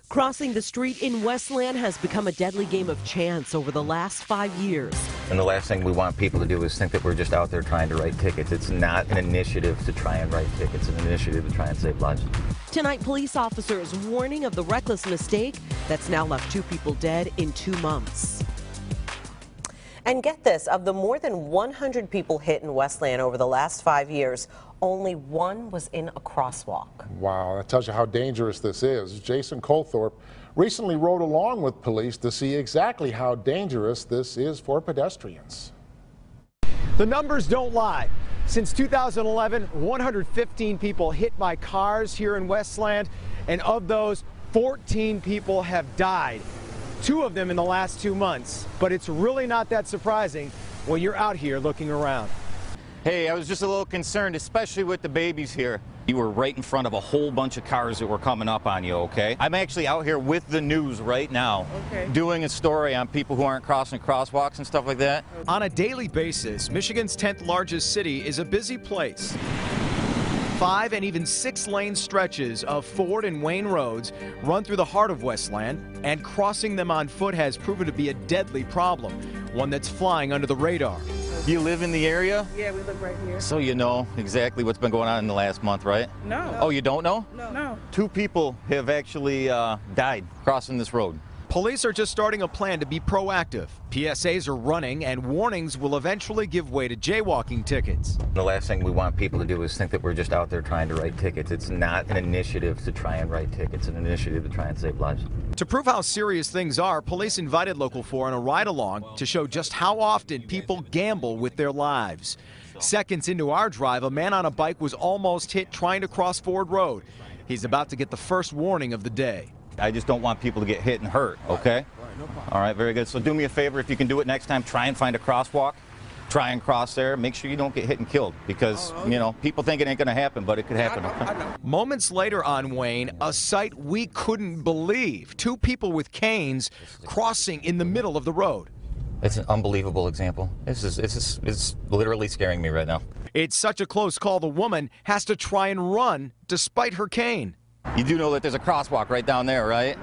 Crossing the street in Westland has become a deadly game of chance over the last 5 years. And the last thing we want people to do is think that we're just out there trying to write tickets. It's not an initiative to try and write tickets. It's an initiative to try and save lives. Tonight, police officers warning of the reckless mistake that's now left 2 people dead in 2 months. And get this, of the more than 100 people hit in Westland over the last 5 years, only 1 was in a crosswalk. Wow, that tells you how dangerous this is. Jason Colthorpe recently rode along with police to see exactly how dangerous this is for pedestrians. The numbers don't lie. Since 2011, 115 people hit by cars here in Westland, and of those, 14 people have died. 2 of them in the last 2 months. But it's really not that surprising when you're out here looking around. Hey, I was just a little concerned, especially with the babies here. You were right in front of a whole bunch of cars that were coming up on you, okay? I'm actually out here with the news right now, doing a story on people who aren't crossing crosswalks and stuff like that. On a daily basis, Michigan's 10th largest city is a busy place. 5 and even 6-lane stretches of Ford and Wayne roads run through the heart of Westland, and crossing them on foot has proven to be a deadly problem, one that's flying under the radar. You live in the area? Yeah, we live right here. So you know exactly what's been going on in the last month, right? No. Oh, you don't know? No. 2 people have actually died crossing this road. Police are just starting a plan to be proactive. PSAs are running, and warnings will eventually give way to jaywalking tickets. The last thing we want people to do is think that we're just out there trying to write tickets. It's not an initiative to try and write tickets. It's an initiative to try and save lives. To prove how serious things are, police invited Local 4 on a ride-along to show just how often people gamble with their lives. Seconds into our drive, a man on a bike was almost hit trying to cross Ford Road. He's about to get the first warning of the day. I just don't want people to get hit and hurt, okay? All right, very good. So do me a favor, if you can do it next time, try and find a crosswalk. Try and cross there. Make sure you don't get hit and killed because, you know, people think it ain't going to happen, but it could happen. Moments later on Wayne, a sight we couldn't believe. 2 people with canes crossing in the middle of the road. It's an unbelievable example. It's literally scaring me right now. It's such a close call, the woman has to try and run despite her cane. You do know that there's a crosswalk right down there, right?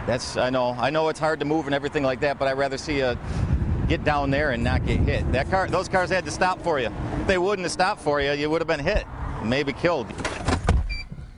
I know it's hard to move and everything like that, but I'd rather see you get down there and not get hit. Those cars had to stop for you. If they wouldn't have stopped for you, you would have been hit, maybe killed.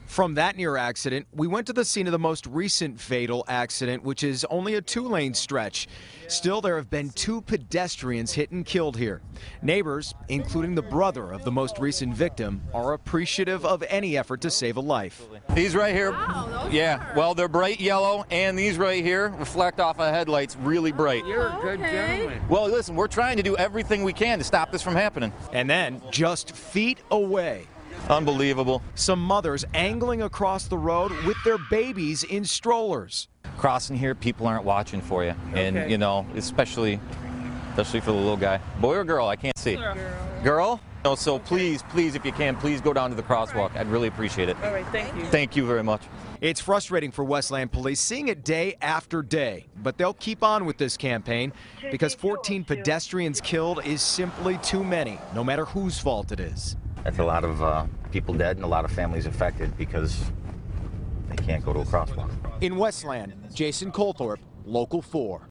From that near accident, we went to the scene of the most recent fatal accident, which is only a 2-lane stretch. Still, there have been 2 pedestrians hit and killed here. Neighbors, including the brother of the most recent victim, are appreciative of any effort to save a life. These right here, Wow, yeah, well, they're bright yellow, and these right here reflect off of headlights really bright. You're a good gentleman. Well, listen, we're trying to do everything we can to stop this from happening. And then, just feet away, Unbelievable. some mothers angling across the road with their babies in strollers. Crossing here, people aren't watching for you, and you know, especially for the little guy. Boy or girl? I can't see. Girl? No, so please, if you can, please go down to the crosswalk. I'd really appreciate it. All right, thank you. Thank you very much. It's frustrating for Westland police seeing it day after day, but they'll keep on with this campaign because 14 pedestrians killed is simply too many, no matter whose fault it is. That's a lot of people dead and a lot of families affected because they can't go to a crosswalk. In Westland, Jason Colthorpe, Local 4.